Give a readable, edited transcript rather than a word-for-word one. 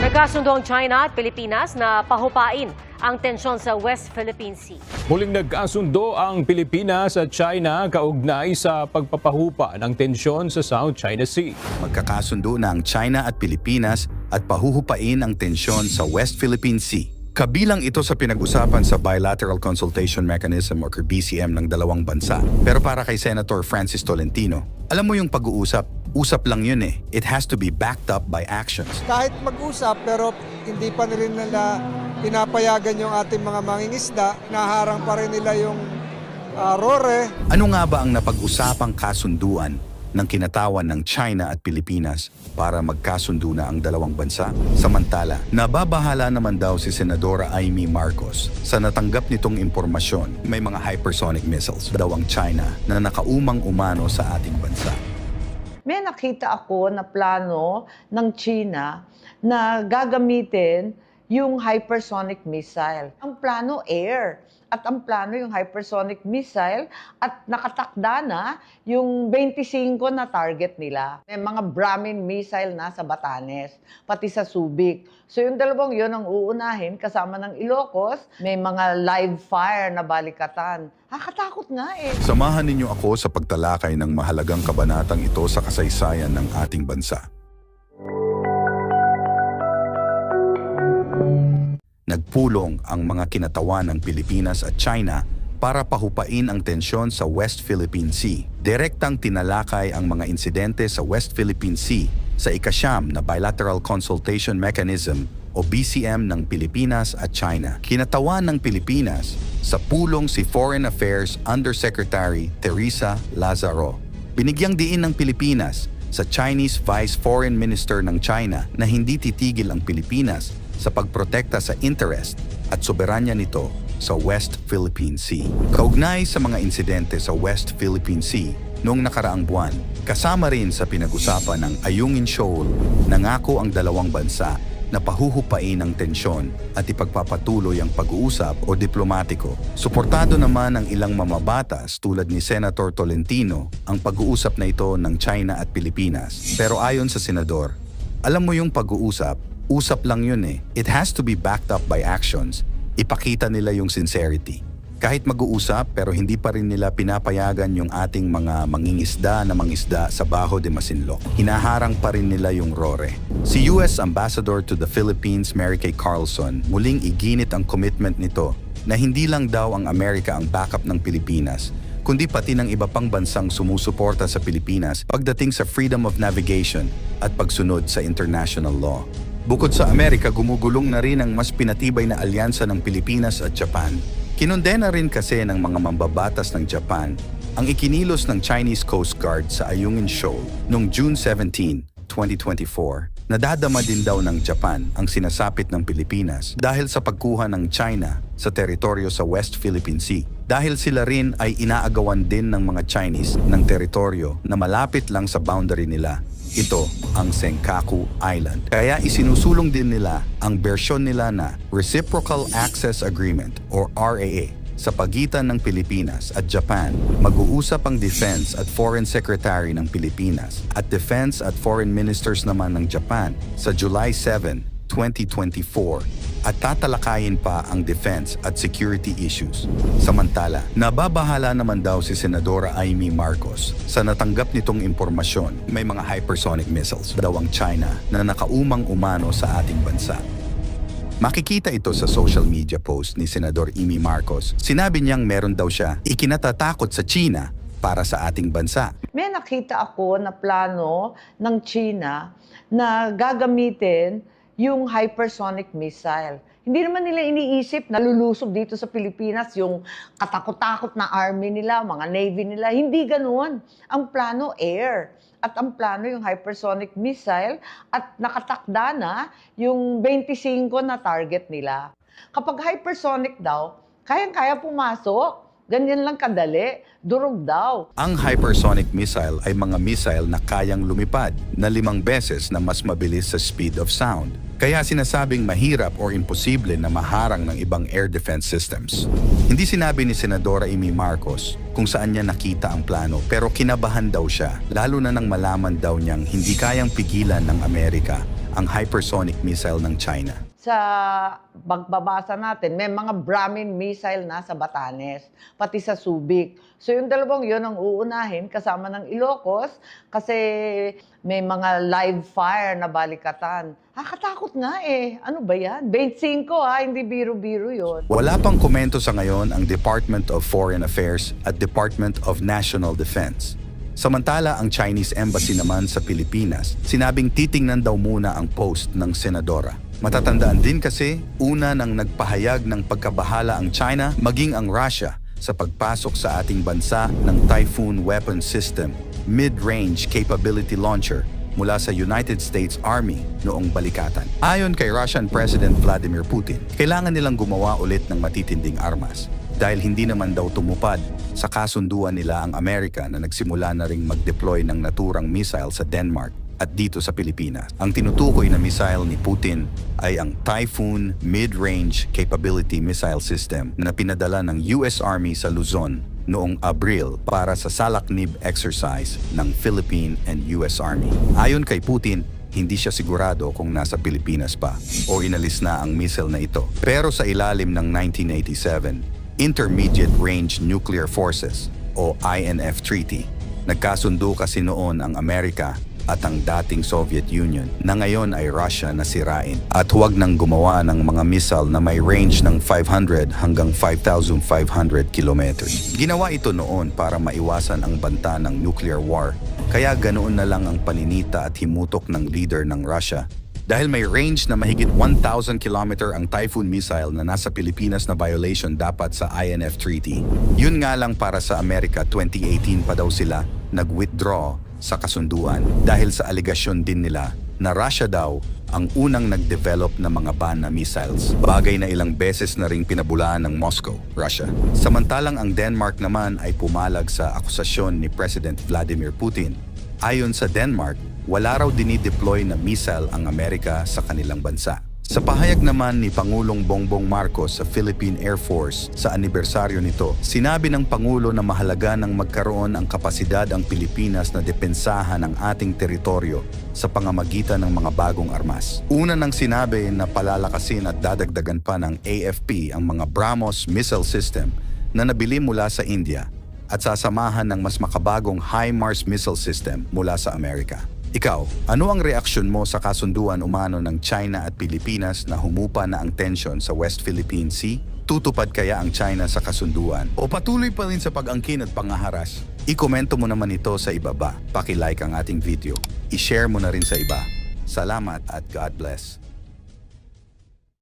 Nagkasundo ang China at Pilipinas na pahupain ang tensyon sa West Philippine Sea. Muling nagkasundo ang Pilipinas at China kaugnay sa pagpapahupa ng tensyon sa South China Sea. Magkakasundo na ang China at Pilipinas at pahuhupain ang tensyon sa West Philippine Sea. Kabilang ito sa pinag-usapan sa Bilateral Consultation Mechanism o BCM ng dalawang bansa. Pero para kay Senator Francis Tolentino, alam mo yung pag-uusap, usap lang yun eh. It has to be backed up by actions. Kahit mag-usap pero hindi pa rin nila pinapayagan yung ating mga mangingisda, naharang pa rin nila yung RORE. Ano nga ba ang napag-usapang kasunduan ng kinatawan ng China at Pilipinas para magkasundo na ang dalawang bansa? Samantala, nababahala naman daw si Senadora Amy Marcos sa natanggap nitong impormasyon. May mga hypersonic missiles daw ang China na nakaumang umano sa ating bansa. May nakita ako na plano ng China na gagamitin yung hypersonic missile. Ang plano air at ang plano yung hypersonic missile at nakatakda na yung 25 na target nila. May mga Brahmin missile na sa Batanes, pati sa Subic. So yung dalawang yun ang uunahin kasama ng Ilocos, may mga live fire na balikatan. Nakakatakot nga eh. Samahan ninyo ako sa pagtalakay ng mahalagang kabanatang ito sa kasaysayan ng ating bansa. Nagpulong ang mga kinatawan ng Pilipinas at China para pahupain ang tensyon sa West Philippine Sea. Direktang tinalakay ang mga insidente sa West Philippine Sea sa ikasyam na Bilateral Consultation Mechanism o BCM ng Pilipinas at China. Kinatawan ng Pilipinas sa pulong si Foreign Affairs Undersecretary Teresa Lazaro. Binigyang diin ng Pilipinas sa Chinese Vice Foreign Minister ng China na hindi titigil ang Pilipinas sa pagprotekta sa interest at soberanya nito sa West Philippine Sea. Kaugnay sa mga insidente sa West Philippine Sea noong nakaraang buwan, kasama rin sa pinag-usapan ng Ayungin Shoal, nangako ang dalawang bansa na pahuhupain ang tensyon at ipagpapatuloy ang pag-uusap o diplomatiko. Suportado naman ng ilang mamabatas tulad ni Senator Tolentino ang pag-uusap na ito ng China at Pilipinas. Pero ayon sa senador, alam mo yung pag-uusap, usap lang yun eh. It has to be backed up by actions. Ipakita nila yung sincerity. Kahit mag-uusap pero hindi pa rin nila pinapayagan yung ating mga mangingisda na mangisda sa Bajo de Masinloc. Hinaharang pa rin nila yung RORE. Si US Ambassador to the Philippines Mary Kay Carlson muling iginit ang commitment nito na hindi lang daw ang Amerika ang backup ng Pilipinas, kundi pati ng iba pang bansang sumusuporta sa Pilipinas pagdating sa freedom of navigation at pagsunod sa international law. Bukod sa Amerika, gumugulong na rin ang mas pinatibay na alyansa ng Pilipinas at Japan. Kinondena rin kasi ng mga mambabatas ng Japan ang ikinilos ng Chinese Coast Guard sa Ayungin Shoal noong June 17, 2024. Nadadama din daw ng Japan ang sinasapit ng Pilipinas dahil sa pagkuha ng China sa teritoryo sa West Philippine Sea. Dahil sila rin ay inaagawan din ng mga Chinese ng teritoryo na malapit lang sa boundary nila. Ito ang Senkaku Island. Kaya isinusulong din nila ang bersyon nila na Reciprocal Access Agreement o RAA sa pagitan ng Pilipinas at Japan. Mag-uusap ang Defense at Foreign Secretary ng Pilipinas at Defense at Foreign Ministers naman ng Japan sa July 7, 2024 at tatalakayin pa ang defense at security issues. Samantala, nababahala naman daw si Senadora Amy Marcos sa natanggap nitong impormasyon. May mga hypersonic missiles daw ang China na nakaumang umano sa ating bansa. Makikita ito sa social media post ni Senador Amy Marcos. Sinabi niyang meron daw siya ikinatatakot sa China para sa ating bansa. May nakita ako na plano ng China na gagamitin yung hypersonic missile. Hindi naman nila iniisip na lulusob dito sa Pilipinas yung katakot-takot na army nila, mga navy nila. Hindi ganoon. Ang plano air. At ang plano yung hypersonic missile at nakatakda na yung 25 na target nila. Kapag hypersonic daw, kayang-kaya pumasok. Ganyan lang kadali, durog daw. Ang hypersonic missile ay mga missile na kayang lumipad na 5 beses na mas mabilis sa speed of sound. Kaya sinasabing mahirap or imposible na maharang ng ibang air defense systems. Hindi sinabi ni Senadora Amy Marcos kung saan niya nakita ang plano pero kinabahan daw siya, lalo na nang malaman daw niyang hindi kayang pigilan ng Amerika ang hypersonic missile ng China. Sa pagbabasa natin, may mga Brahmin missile na sa Batanes, pati sa Subic. So yung dalawang yun ang uunahin kasama ng Ilocos kasi may mga live fire na balikatan. Katakot nga eh. Ano ba yan? 25 hindi biro-biro yun. Wala pang komento sa ngayon ang Department of Foreign Affairs at Department of National Defense. Samantala, ang Chinese Embassy naman sa Pilipinas, sinabing titingnan daw muna ang post ng senadora. Matatandaan din kasi, una nang nagpahayag ng pagkabahala ang China maging ang Russia sa pagpasok sa ating bansa ng Typhoon Weapon System, Mid-Range Capability Launcher mula sa United States Army noong balikatan. Ayon kay Russian President Vladimir Putin, kailangan nilang gumawa ulit ng matitinding armas dahil hindi naman daw tumupad sa kasunduan nila ang Amerika na nagsimula na ring mag-deploy ng naturang missile sa Denmark at dito sa Pilipinas. Ang tinutukoy na missile ni Putin ay ang Typhoon Mid-Range Capability Missile System na pinadala ng US Army sa Luzon noong Abril para sa salaknib exercise ng Philippine and US Army. Ayon kay Putin, hindi siya sigurado kung nasa Pilipinas pa o inalis na ang missile na ito. Pero sa ilalim ng 1987 Intermediate Range Nuclear Forces o INF Treaty, nagkasundo kasi noon ang Amerika at ang dating Soviet Union na ngayon ay Russia na sirain at huwag nang gumawa ng mga missile na may range ng 500 hanggang 5,500 kilometers. Ginawa ito noon para maiwasan ang banta ng nuclear war, kaya ganoon na lang ang paninita at himutok ng leader ng Russia. Dahil may range na mahigit 1,000 kilometer ang Typhoon missile na nasa Pilipinas na violation dapat sa INF Treaty. Yun nga lang para sa Amerika, 2018 pa daw sila nag-withdraw sa kasunduan dahil sa aligasyon din nila na Russia daw ang unang nag-develop ng mga ban na missiles. Bagay na ilang beses na ring pinabulaan ng Moscow, Russia. Samantalang ang Denmark naman ay pumalag sa akusasyon ni President Vladimir Putin. Ayon sa Denmark, wala raw dinideploy na missile ang Amerika sa kanilang bansa. Sa pahayag naman ni Pangulong Bongbong Marcos sa Philippine Air Force sa anibersaryo nito, sinabi ng Pangulo na mahalaga ng magkaroon ang kapasidad ang Pilipinas na depensahan ang ating teritoryo sa pamamagitan ng mga bagong armas. Una nang sinabi na palalakasin at dadagdagan pa ng AFP ang mga BrahMos missile system na nabili mula sa India at sasamahan ng mas makabagong HIMARS missile system mula sa Amerika. Ikaw, ano ang reaksyon mo sa kasunduan umano ng China at Pilipinas na humupa na ang tensyon sa West Philippine Sea? Tutupad kaya ang China sa kasunduan? O patuloy pa rin sa pag-angkin at pangaharas? I-komento mo naman ito sa ibaba. Paki-like ang ating video. I-share mo na rin sa iba. Salamat at God bless.